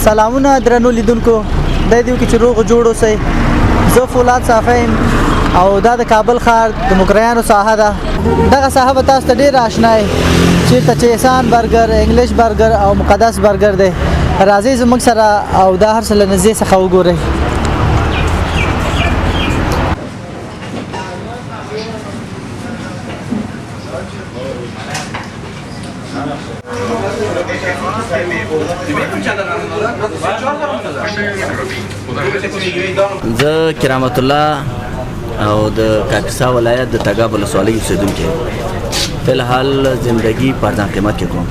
سلامونه درنو لیدونکو د دې کې چې روغ جوړ اوسئ. زه فولاد صافی او دا د کابل ښار د مکریانو ساحه ده. دغه ساحه به تاسو ته ډېر اشنا یې چېرته چې احسان برګر، انګلیش برګر او مقدس برګر دی. راځئ زموږ سره او دا هر څه له نږدې څخه وګورئ. زه کرامت الله او د کاپیسا ولایت د تګاب ولسوالۍ اوسېدونکی یم. فلحال زندگی پارزان قیمت کې کوم.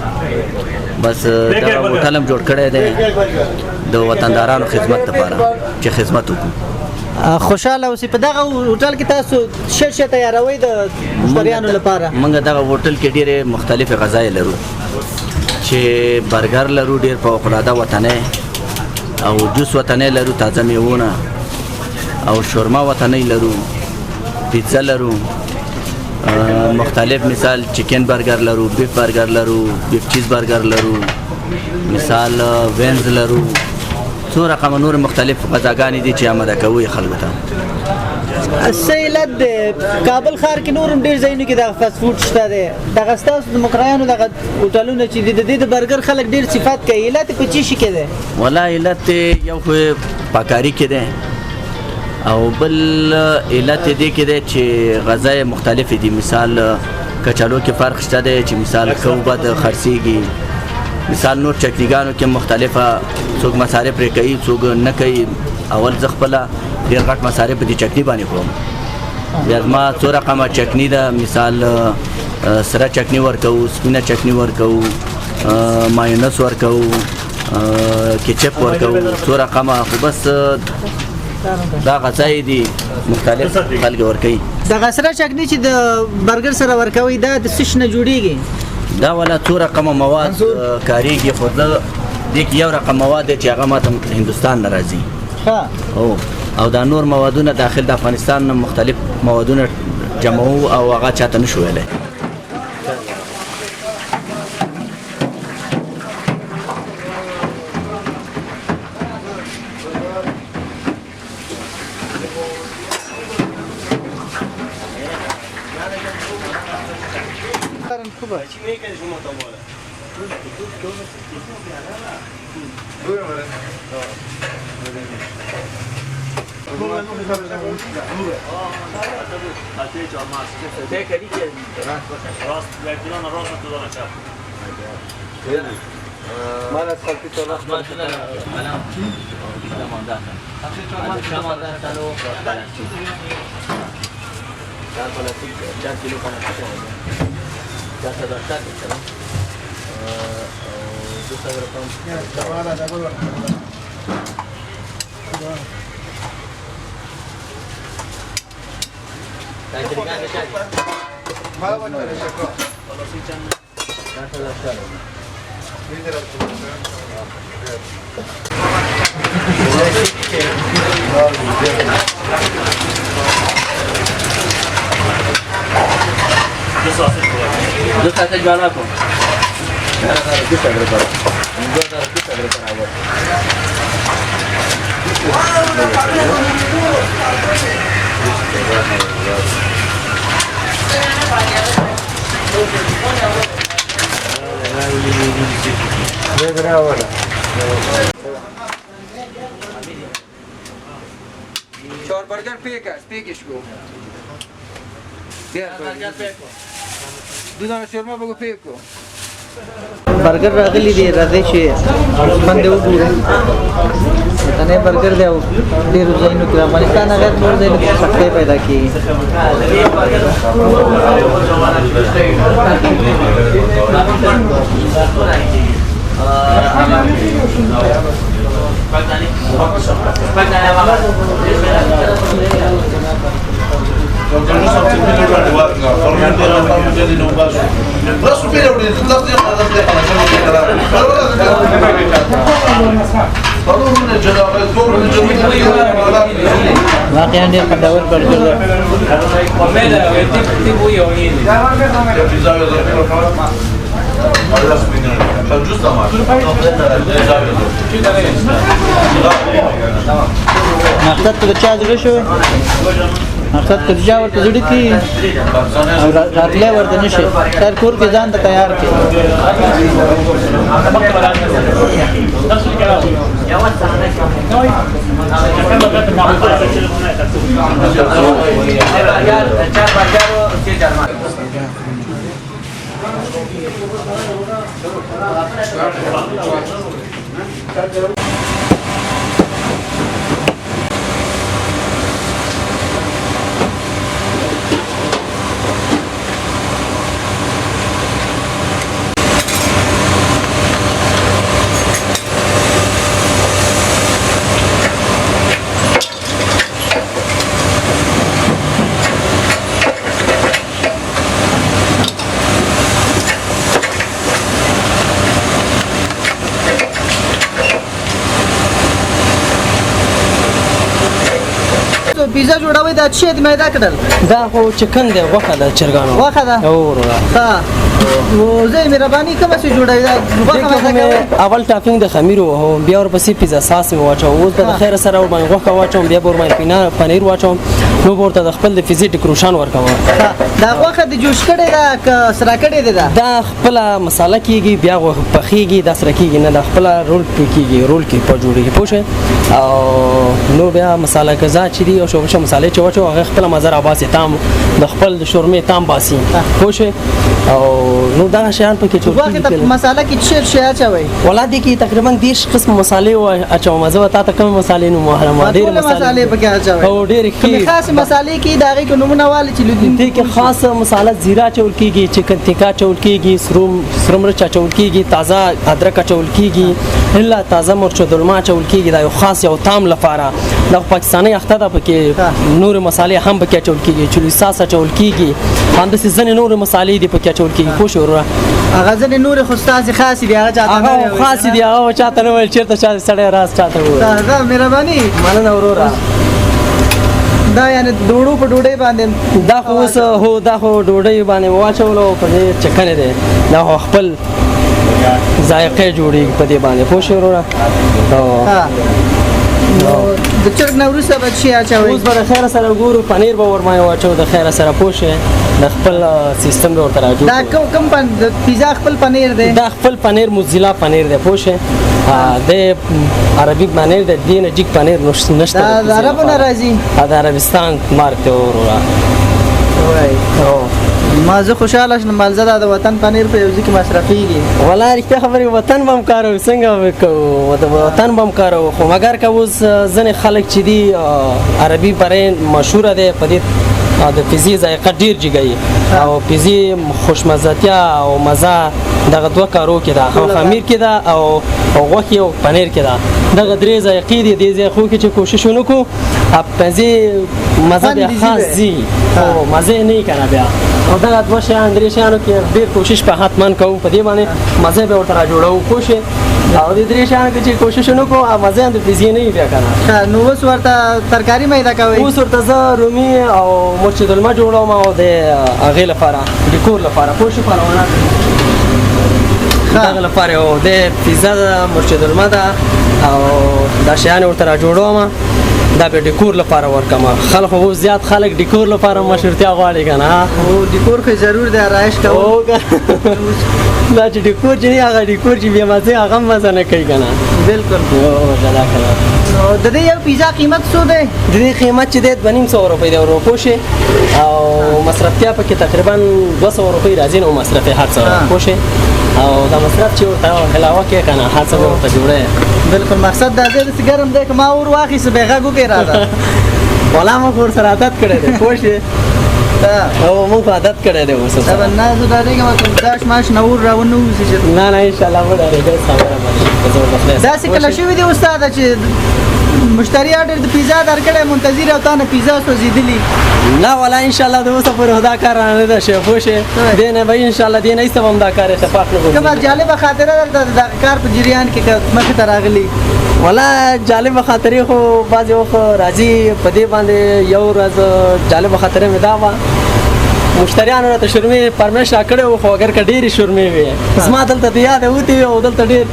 بس دغه هوټل هم جوړ کړی دی د وطندارانو خدمت لپاره چې خدمت وکړو. خوشاله اوسئ. په دغه هوټل کې تاسو څه تیاروئ د مشتریانو لپاره؟ موږ دغه هوټل کې ډېرې مختلفې غذاې لرو چې برګر لرو ډېر فوق‌العاده وطنۍ او جوس وطنۍ لرو، تازه میوونه او شورما وطنۍ لرو، پیتزا لرو، مختلف مثال چکن برګر لرو، بیف برګر لرو، بیف چیز برګر لرو، مثال وینز لرو، څو رقم نور مختلف غذاګانې دي چې آماده کوو خلکو ته. څه علت دی؟ کابل ښار کې نور هم ډېر ځایونو کې دغه فاسټ فوډ شته دی. دغه ستاسو د مکریانو دغه هوټلونه چې دي د دې د برګر خلک ډېر صفات کوي. علت یې په څه شي کې دی؟ والله علت یو خو پاکاري کې دی او بل علت دې کې دی چې غذای مختلفې دي. مثال کچالو کې فرق شته دی چې مثال کوبه د خرڅېږي، مثال نور چکنیګانو کې مختلفه څوک مصارف پرې کوي څوک نه کوي. اول زه خپله ډېر غټ مصارف په دې چکني باندې کوم. بیا زما څو رقمه چکني ده، مثال سره چکني ورکوو، سپینه چکني ورکوو، مایونس ورکوو، کیچپ ورکوو، څو رقمه. خو بس دا غذاې دي مختلف خلک ورکوي. دغه سره چکني چې د برګر سره ورکوئ دا د څه شي نه جوړېږي؟ دا والا څو رقمه مواد کارېږي خو زه دې کې یو رقم مواد دی چې هغه ماته هندوستان نه راځي او دا نور موادونه داخل د افغانستان نه مختلف موادونه جمعو او هغه چاته نشو ویلی. چهار برگر پیکش کو. دو دانه شورما بگو پیک کو. برګر راغلی دی، راځئ چې خوند یې وګورو. وطنۍ برګر دی او ډېرو ځایونو کې د افغانستان نه غیر نور ځایونو کې سختۍ پیدا کېږي. واقعا ډېر خوندور برګر دی. مقصد ته د چا زړه شو مقصد ته د چا ورته زړه کی او راتلې ورته نشي تر کور کې ځان ته تیار کی پیزا جوړوي دا چې د میدا کړل دا خو چکن دی غوښه د چرګانو واخه دا اورا ها و زه مهرباني کوم څه جوړوي دا واخه دغه اول ټاپینګ د خمیر وو بیا ورپسې پیزا ساس مې واچو اوس د خیر سره ور باندې غوښه واچوم بیا ور باندې پنیر واچوم نو ورته د خپل د فزیک ډیکوریشن ورکوم دا واخه د جوش کړي دا سره کړي دا خپل مساله کیږي بیا غوښه پخېږي د سره کیږي نه د خپل رول کیږي رول کې په جوړیږي پوښه او نو بیا مساله کزا چې دی او شو مساله چې واچو هغه خپل مزر عباس تام د خپل د شورمې تام باسي پوښه او نو دا شیان په کې واخه د مساله کې څه شی اچوي ولادي کې تقریبا 10 قسم مصالې او اچو مزه وتا ته کوم مصالې نو محرم ډېر مصالې په کې اچوي او ډېر کې خاص مصالې کې داغه کو نمونه والي چې لدی دې کې خاص مصالحه زیرا چول کیږي چکن ټیکا چول کیږي سرم مرچ چول کیږي تازه ادرک چول کیږي الا تازه مرچ دلما چول کیږي دا یو خاص یو تام لپاره د پاکستاني اخته ده پکې نور مصالې هم پکې چول کیږي چولي ساسه چول کیږي هم د سيزن نور مصالې دي پکې چول کیږي خو شروع هغه ځنه نور خو استاد خاص دي هغه چاته هغه خاص دي هغه چاته نو چیرته چاته سړی راز چاته وای دا مهرباني مننه ورورا دا یعنی دوړو په ډوډۍ باندې دا خو اوس هو دا خو ډوډۍ باندې واچولو په چکن دی دا خپل ذائقه جوړیږي په دې باندې پوه شو ورورا د چرګ نورو سره بچي اچوي اوس به خیر سره ګورو پنیر به ور باندې واچو د خیر سره پوښه د خپل سیستم به ورته راځو دا کوم پیزا خپل پنیر دی دا خپل پنیر موزیلا پنیر دی پوښه د عربي پنیر د دین جګ پنیر نشته دا عربو ناراضي دا عربستان مارک ته ورورا وای ما زه خوشاله شم مالزه د وطن پنیر په یوځي کې مصرفيږي ولا رښتیا خبرې وطن بم کارو څنګه وکړو وطن بم کارو خو مګر که اوس ځنې خلک چې دي عربي پرې مشهوره ده په دې د پیزي ذایقه ډیر جګی او پیزي خوشمزتیا او مزه دغه دوه کارو کې ده او خمیر کې ده او غوښه او پنیر کې ده دغه درې ذایقې دي د ځای خو کې چې کوشش ونکو اپزي مزه د خاص زی او مزه نه کنه بیا او دا دوه شیان درې شیانو کې ډیر کوشش په حتمان کوو په دې باندې مزه به ورته جوړو کوشش او د درې شیانو کې چې کوشش ونکو مزه د پیزي نه بیا کنه نو اوس ورته ترکاری مېدا کوي اوس ورته زه رومي او مرچ دلمه جوړوم او د هغه لپاره ډیکور لپاره کوشش کوم دغه لپاره او د پیزا مرچ دلمه ده او دا شیان ورته جوړوم دا به ډیکور لپاره ورکم خلک خو زیات خلک ډیکور لپاره مشورتیا غواړي کنه او ډیکور خو ضرور دی آرایش کوو دا چې ډیکور چې نه هغه ډیکور چې بیا مزه هغه مزه نه کوي کنه بالکل او جلا کړه د دې یو پیزا قیمت څو دی د دې قیمت چې دی 250 روپۍ دی ورو پوښي او مصرفیا پکې تقریبا 200 روپۍ راځي نو مصرف هر څه پوښي او دا مصرف چې ورته علاوه کې کنه هر څه ورته جوړه بالکل مقصد دا دی چې ګرم دی کما اور واخی سه بیغه کې راځه ولا ما ور سره عادت کړی دی پوښي او موږ عادت کړی دی اوس دا نه زه دا دغه داش ماش نور راونو چې نه نه ان شاء الله وړه راځي خبره دا څه کله شوې دی استاد چې مشتری اورډر د پیزا درکړې منتظر او تانه پیزا سوځیدلی لا ولا ان شاء الله د اوسه پر هدا کار نه ده شي پوښي دینه به ان شاء الله دینه ایستم دا کار اتفاق نه کوي کومه جالبه خاطره د کار په جریان کې مخه تراغلی ولا جالب خاطرې خو بعض وخت راځي په دې باندې یو ورځ جالب خاطرې مې دا و مشتریانو راته شورمې پرمیش راکړی و خو اگر که ډېرې شورمې وې زما دلته د یاده وتې وې او دلته ډېر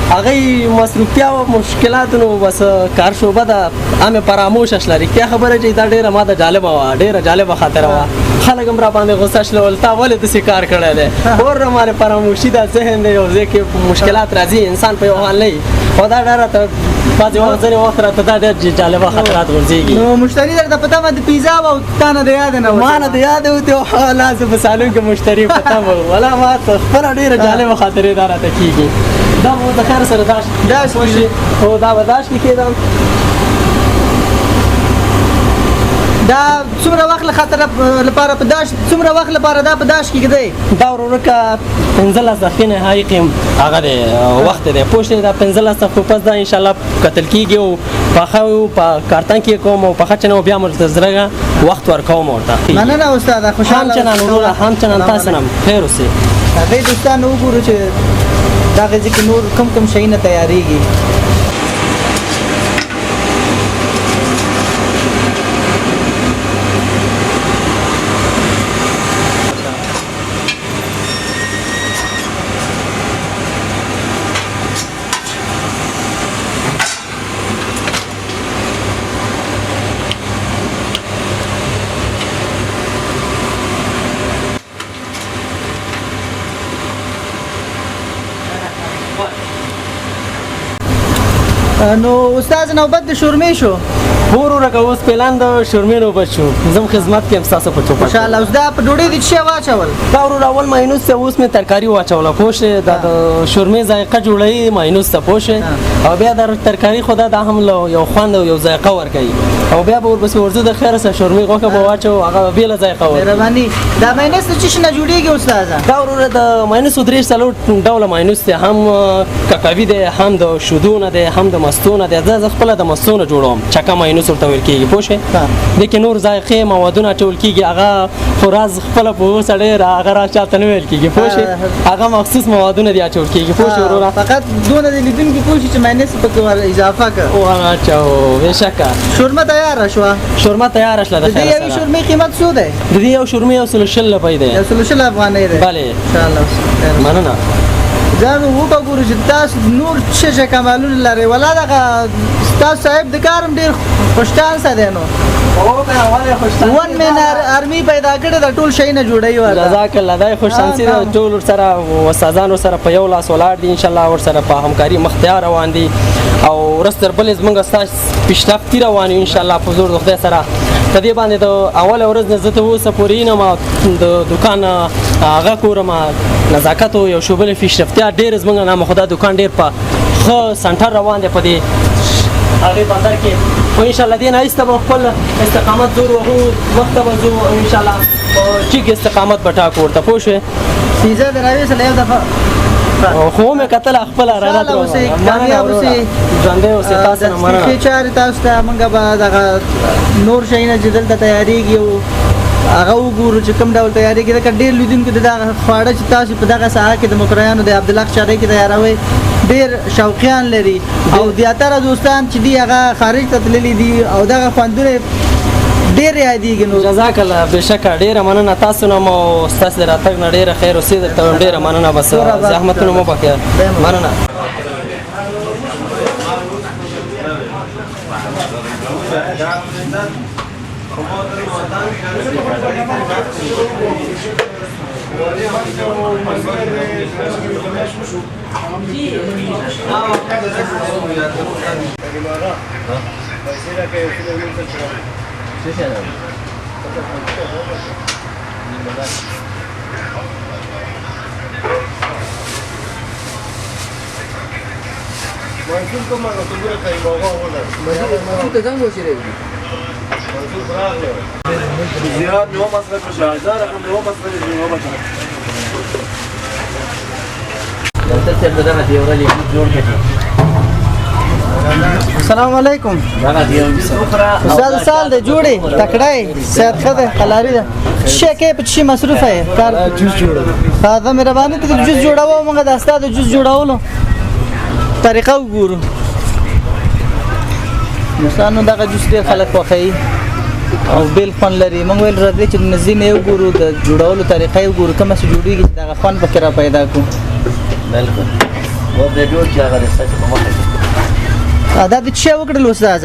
هغوی مصروفتیا او مشکلات نو بس کار شعبه ده همې فراموشه شله رښتیا خبره چې دا ډېره ما ته جالبه وه ډېره جالبه خاطره وه خلک هم را باندې غوسه شلول تا ولې داسې کار کړی دی اور مانې فراموشي ده ذهن دی یو ځای کې مشکلات راځي انسان په یو حال نه وي خو دا ډېر راته بعضې وخت ځینې وخت راته دا ډېر جالبه خاطرات غورځېږي نو مشتری درته په تمه د پیزا وه او تا نه د یاده نه ما نه د یاده وتې وه لا زه په سالون کې مشتري په تمه وم ولا ما ته خپله ډېره جالبه خاطرې دا راته کېږي دا به د خیر سره داش او دا به داش کې کېدم دا څومره وخت لپاره په داش څومره وخت لپاره دا په داش کې دی دا ورکه 15 دقیقې نهایي قیم هغه دی وخت دی پوه شئ دا 15 دقیقې پس دا انشاءالله کتل کېږي او پاخه په کارتن کې کوم او پاخه چنه بیا مو زرګه وخت ورکوم ورته مننه استاد خوشحاله چنان وروره هم چنان تاسو نم خیر اوسئ هغې دوستان وګورو چې دغه ځای کې نور کوم شیونه تیارېږي نو استاد نوبت د شورمې شو ورو رکه اوس پلان د شورمې نوبت شو زم خدمت کې ستاسو په چوپړ ماشاءالله اوس دا په ډوډۍ د څه واچول دا ورو اول ماینوس ته اوس مې ترکاری واچوله پوه دا د شورمې ذایقه جوړوي ماینوس ته پوه او بیا د ترکاری خدا دا هم یو خوند او یو ذایقه ورکوي او بیا به ورپسې ورځو د خیر سره شورمې غوښه به واچو هغه بېله ذایقه ورکوي مهرباني دا ماینس د څه شي نه جوړېږي استاده دا ورو د ماینوس درې څلور ډوله ماینوس دی هم ککوي دی هم د شودو نه دی هم د مستو نه دی زه خپله د مستو نه جوړوم چکه ماینوس ورته ویل کېږي پوه شئ دې کې نور ذایقې موادونه اچول کېږي هغه خو راز خپله په اوسه ډېر هغه راز چاته نه ویل کېږي پوه شئ هغه مخصوص موادونه دي اچول کېږي پوه شئ وروره فقط دونه د لیدونکي پوه شي چې ماینس پکې اضافه کړه اچو بېشکه شورمه تیاره شوه شورمه تیاره شوه د دې یوې شورمې قیمت څو دی د دې یو شورمې 120 روپۍ دی 120 افغانۍ دی بله انشاءالله مننه ځان وګورو چې تاسو نور څه کمالونه لري ولا دغه تاسو صاحب د کارم ډیر خوشحال ساده نو ون مین ارمی پیدا کړی د ټول شي نه جوړي و جزاک الله دا خوشحالي د ټول سره استادانو سره په یو لاس ولاړ دي ان شاء الله ور سره په همکاري مختار روان دي او رستر بل زمونږ استاد پیشرفت روان ان شاء الله په زور د خدای سره په دې باندې د اول ورځ نه زته وسه پورې نه ما د دکان هغه کورم نزاکت او یو شوبله پیشرفتیا ډیر زمونږ نام خدا دکان ډیر په خو سنټر روان دی په دې هغه بندر کې او ان شاء الله دې نه ایسته خپل استقامت زور وغو وخت به زو ان شاء الله چې استقامت بټا کوړه پوه شو پیزا دراوي سره یو دفعه خو مې کتل خپل را راځو کامیاب اوسئ ژوندۍ اوسئ تاسو نه مننه چې چارې تاسو ته موږ به دغه نور شیونه چې دلته تیاریږي او هغه وګورو چې کوم ډول تیاریږي دا ډېر لیدونکو د دغه خواړه چې تاسو په دغه ساحه کې د مکریانو د عبدالله چارې کې تیاروي ډېر شوقیان لري او زیاتره دوستان چې دی هغه خارج ته تللي دي او دغه خوندونه ډېر یادېږي نو جزاک الله بېشکه ډېره مننه تاسو نه مو ستاسو د راتګ نه ډېره خیر اوسې درته ډېره مننه بس زحمتونه مو پکې مننه منصور کوم هغه څنګه کوي بابا ولا منصور ته څنګه وشي منصور راغله زیاد نو مسله کو شاهزار هم نو مسله دی نو بچا دلته څه دغه دی ورلې جوړ کړي السلام علیکم استاد سال د جوړي تکړای صحت خده قلاری ده شکه په شي مصروف ہے کار جوس جوړو دا مهرباني ته جوس جوړاو موږ د استاد جوس جوړاولو طریقه وګورو مثلا دغه جوس ډیر خلک خوښي او بیل خوند لري موږ ویل راځي چې نزینه یو ګورو د جوړولو طریقې یو ګورو کومه څه جوړیږي چې دا خوند پکې را پیدا کو بالکل و د جوړ چې هغه رسته په مخه دا د څه وکړل استاد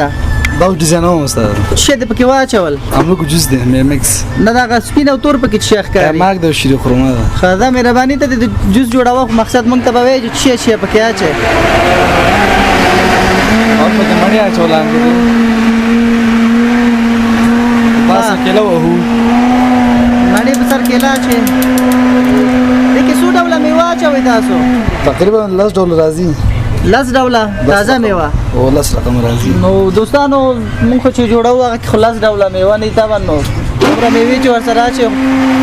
دا ډیزاین او استاد څه د پکې واچول عملو کو جز ده میکس نه دا سپین او تور پکې شیخ کاری ماګ د شری خرما ده خدا مهرباني ته د جوس جوړاوه مقصد مونږ ته به وایي چې څه پکې اچي او په مړی اچولان دي پاس کېلو هو مړی په سر کېلا اچي دغه څو ډول میوه اچوي تاسو تقریبا $10 راځي لس ډوله تازه میوه او 10 رقم راځي نو دوستانو مونږ چې جوړاو هغه خلاص ډوله میوه نه تا ونو پر میوه چې ورسره اچي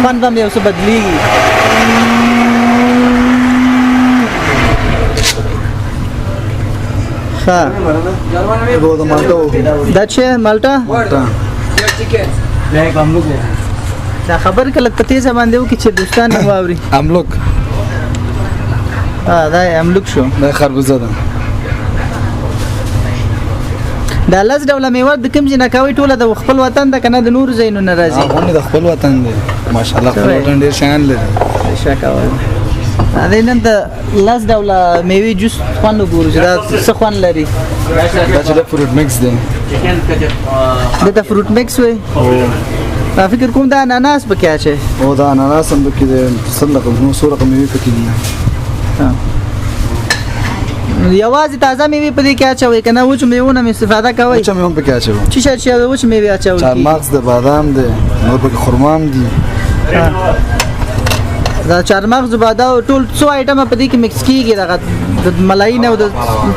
فن به یو څه بدلیږي ها وہ تو مالټا دا چې مالټا دا خبر کله پتی زبان دیو کې چې دوستان واوري املوک دا املوک شو دا خربوزه ده دا لز ډوله میوه د کوم ځای نه کوي ټوله د خپل وطن د کنه د نور زینو نه راځي هغه د خپل وطن دی ماشاءالله خپل وطن ډیر شان لري شکاوه دا نن د لز ډوله میوه جوس خوند وګورو چې دا څه خوند لري دا چې د فروټ مکس دی دا فروټ مکس وي او فکر کوم دا اناناس پکې اچي او دا اناناس هم پکې دی څلګه نو سوره کومې پکې دي یوازې تازه میوه په دې کې اچوي کنه و چې میوه نه استفاده کوي چې مې هم پکې اچو چې چې و چې میوه اچوي چارمغز د بادام دی نور پکې خرمام دي دا چارمغز بادام ټول څو آیټم په دې کې مکس کیږي د ملای نه او د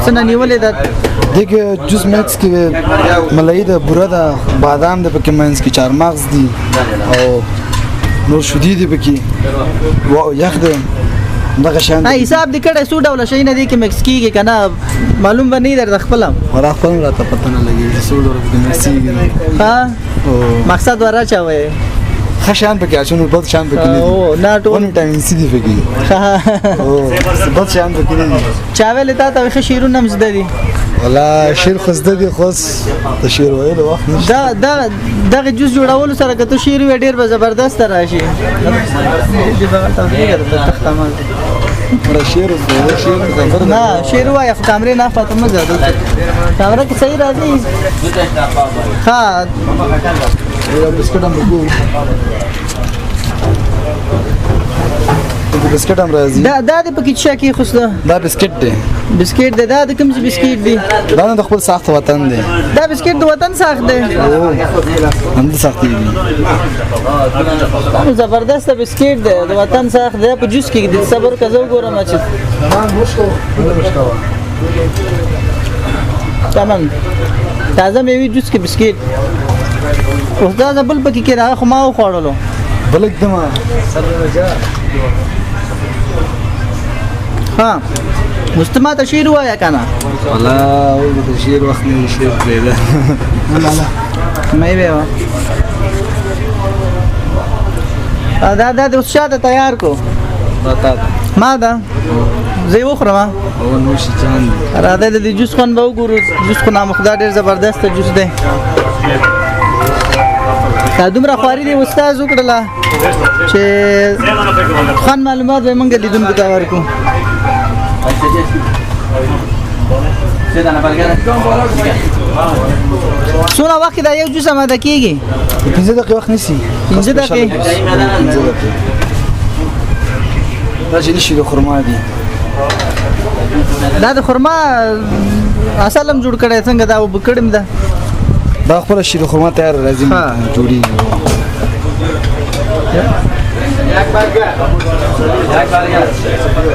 څنګه نیولې د دغه جوس مکس کې ملای د بوره د بادام د پکې منځ کې چارمغز دي او نور شودي دي پکې او یخ ده دغه شان حساب دې کړه څو ډول شي نه دي کې مکس کیږي کنه معلوم به نه در خپل ورا خپل راته پته نه لګي څو ډول د مکس کیږي ها مقصد ورا چاوي خشان پکې اچونو بد شان پکې نه او نه ټول ویټامین سي دی پکې او بد شان پکې نه چاوي لتا ته شیرونه مزده دي ولا شیر خزده دي خاص ته شیر وایي وخت دا دغه جوس جوړول سره کته شیر وی ډیر به زبردست راشي دې بغل تاسو یې تخته ما پر شیر خبر نه شیر وای په کیمرې نه فاطمه زاده کیمرې کې صحیح راځي ها یو بسکټ هم وګورئ بسکټ هم راځي دا د پکې څه کې خوسته دا بسکټ دی بسکټ دا د کوم څه بسکټ دی دا د خپل ساخت وطن دی دا بسکټ د وطن ساخت دی هم د ساخت دی زبردست بسکټ دی د وطن ساخت دی په جوس کې د صبر کزو ګورم چې تمام تازه میوه جوس کې بسکټ اوس دا بل پکې کې راغه خو ما خوړلو بلک دما ها مستما ته شیر وایا کنه والله او د شیر وخت نه شیر پرېدا مې ویوا دا د شاته تیار کو ما دا زه وخورم او نو شي چاند راځه د جوس خون به وګورو جوس خو نام خدای ډیر زبردست جوس دی دا دومره خواري دی استاد وکړه چې خان معلومات به مونږ لیدونکو ته ورکو څونه وخت دا یو جوس آماده کیږي 15 دقیقې وخت نسی 15 دقیقې دا چې شي د خرما دي دا د خرما اصلم جوړ کړی څنګه دا وبکړم دا خپل شي د خرما تیار راځي جوړي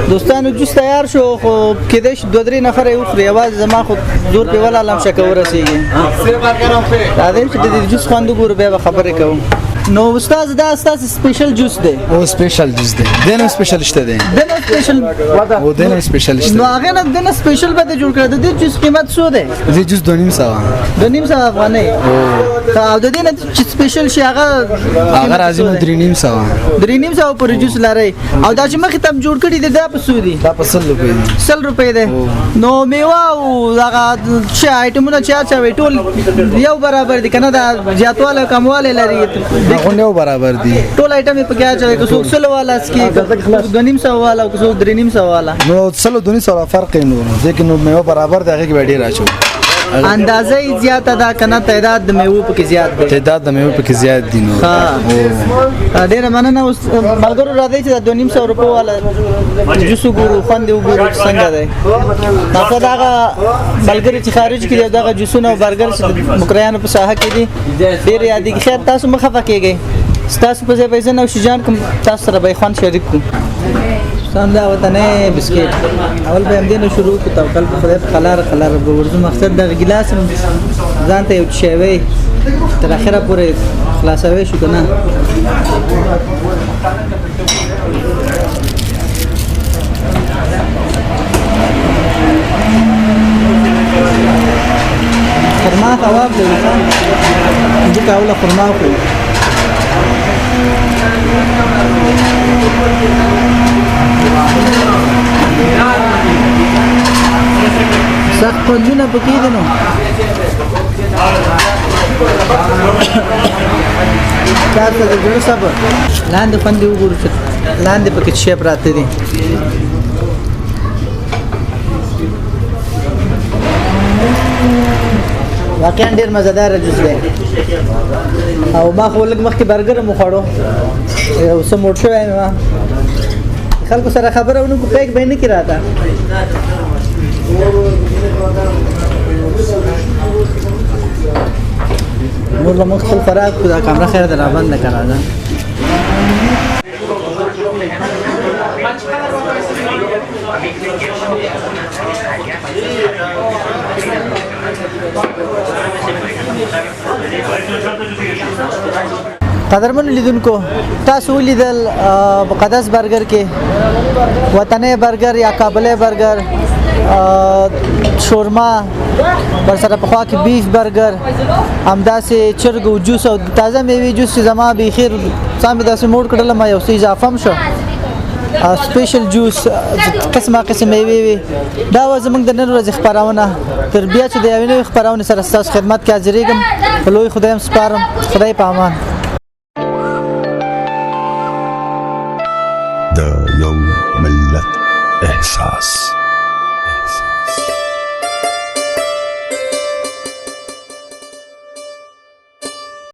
دوستانو جوس تیار شو خو کېدای شي 2-3 نفر یې وخوري یوازې زما خو زور په ولا لم شکه ورسیږي دا دې چې د جوس خوند وګورو بیا خبرې کوم نو استاد دا استاد سپیشل جوس دی او سپیشل جوس دی دنه سپیشل شته دی دنه سپیشل او دنه سپیشل شته نو هغه نه دنه سپیشل به جوړ کړی د دې جوس قیمت څو دی دی جوس 2.5 د نیم سوه افغانۍ او د دې نه چې سپیشل شي هغه راځي نو 3.5 درې نیم سوه پورې جوس لري او دا چې مخې ته جوړ کړي دی دا په څو دي دا په 100 روپۍ دی 100 روپۍ دی نو میوه او هغه چې آیټمونه چا وي ټول یو برابر دي کنه دا زیاتواله کمواله لري هغه نو برابر دي ټول آیټم په کې اچوي که څوک 100 والا اسکی د نیم سوه والا او که څوک درې نیم سوه والا نو 100 فرق نو ځکه نو میوه برابر دی هغه کې ډیر راچو اندازې زیاته ده کنه تعداد د میوه په کې زیات دی تعداد د میوه په کې زیات دي نو ها ډېر مننه اوس ملګرو راځي چې د 2.5 روپو والا جوس وګورو خوند وګورو څنګه دی تاسو دا ملګری چې خارج کې دغه جوسونه او برګر چې مکریانو په ساحه کې دي ډېر یادي کې خیر تاسو مخه پکېږئ تاسو په ځای پیسې نو شجان کوم تاسو سره به خوان شریک کو څنګه وطنه بسکټ اول به هم دې شروع کو توکل په خدای په خلار به ورزو مقصد د ګلاس ځان ته یو شی تر اخره پورې خلاصوي شو کنه خرما ثواب دی ځکه اوله خرما خو سخت پنځونه پکې دي نو تاسو د جوړ صبر لاندې پندې وګورئ لاندې پکې شی پراته دي واقعا ډیر مزیدار جوس دی او ما خو لږ مخکې برګر مو خوړو یو څه موټ شوی ما خلکو سره خبره ونه کو پیک به نه کې راته نور له مخ خپل فراق کو دا کیمرا خیر در بند کرا ده قدرمن لیدونکو تاسو ولیدل مقدس برګر کې وطني برګر یا کابلی برګر شورما پر سره په خوا کې بیف برګر همداسې چرګ او جوس او تازه میوې جوس چې زما به خیر سامي داسې موډ کړل ما یو څه اضافه هم شو سپیشل جوس قسمه میوې وي دا و زمونږ د نن ورځې خبرونه تر بیا چې د یوې نوې خبرونه سره ستاسو خدمت کې حاضرېږم په لوی خدای هم سپارم خدای په امان د یو ملت احساس